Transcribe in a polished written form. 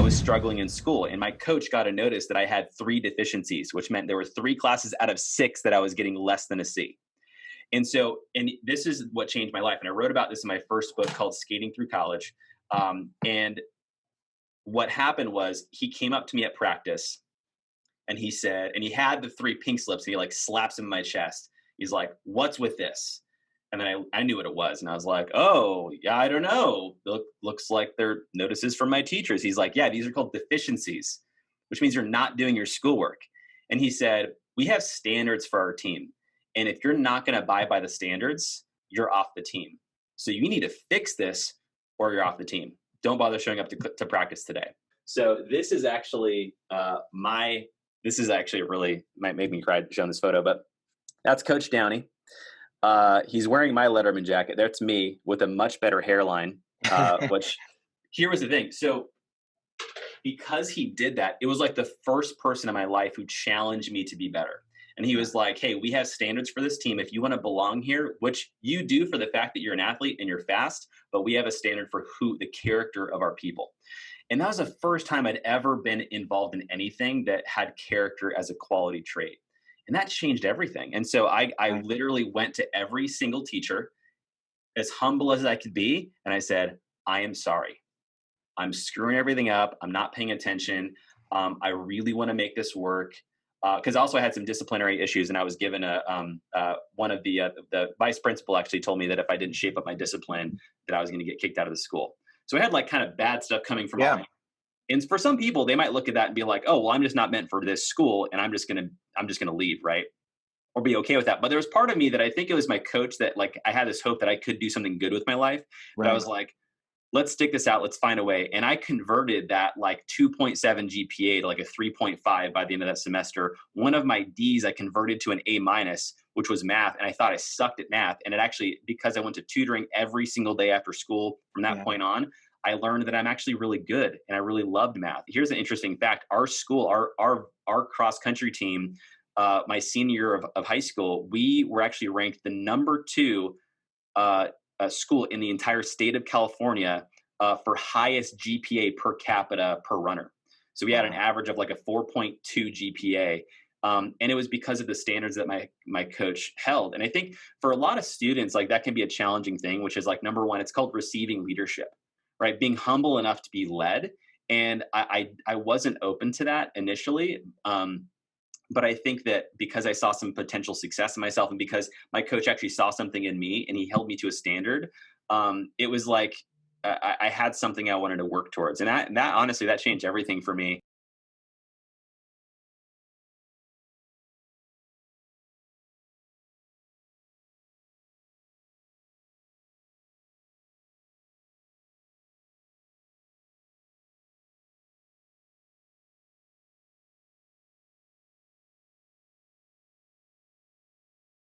was struggling in school, and my coach got a notice that I had 3 deficiencies, which meant there were 3 classes out of 6 that I was getting less than a C. And this is what changed my life. And I wrote about this in my first book called Skating Through College. And what happened was he came up to me at practice and he said, and he had the 3 pink slips and he like slaps them in my chest. He's like, "What's with this?" And then I knew what it was. And I was like, "Oh, yeah, I don't know. Looks like they're notices from my teachers." He's like, "Yeah, these are called deficiencies, which means you're not doing your schoolwork." And he said, "We have standards for our team. And if you're not going to abide by the standards, you're off the team. So you need to fix this or you're off the team. Don't bother showing up to practice today." So this is actually this is actually really, might make me cry showing this photo, but that's Coach Downey. He's wearing my Letterman jacket. That's me with a much better hairline, which here was the thing. So because he did that, it was like the first person in my life who challenged me to be better. And he was like, "Hey, we have standards for this team. If you want to belong here, which you do for the fact that you're an athlete and you're fast, but we have a standard for the character of our people." And that was the first time I'd ever been involved in anything that had character as a quality trait. And that changed everything. And so I literally went to every single teacher, as humble as I could be. And I said, "I am sorry. I'm screwing everything up. I'm not paying attention. I really want to make this work." Because also I had some disciplinary issues, and I was given one of the vice principal actually told me that if I didn't shape up my discipline, that I was going to get kicked out of the school. So I had like kind of bad stuff coming from all. And for some people, they might look at that and be like, "Oh, well, I'm just not meant for this school, and I'm just gonna leave, right?" Or be okay with that. But there was part of me that I think it was my coach that like I had this hope that I could do something good with my life. But I was like, "Let's stick this out. Let's find a way." And I converted that like 2.7 GPA to like a 3.5 by the end of that semester. One of my D's I converted to an A minus, which was math. And I thought I sucked at math. And it actually, because I went to tutoring every single day after school from that point on, I learned that I'm actually really good and I really loved math. Here's an interesting fact. Our school, our cross country team, my senior year of high school, we were actually ranked the number 2 school in the entire state of California for highest GPA per capita per runner. So we had an average of like a 4.2 GPA. And it was because of the standards that my coach held. And I think for a lot of students, like that can be a challenging thing, which is like, number 1, it's called receiving leadership, right? Being humble enough to be led. And I wasn't open to that initially. But I think that because I saw some potential success in myself and because my coach actually saw something in me and he held me to a standard, it was like I had something I wanted to work towards. And that honestly, that changed everything for me.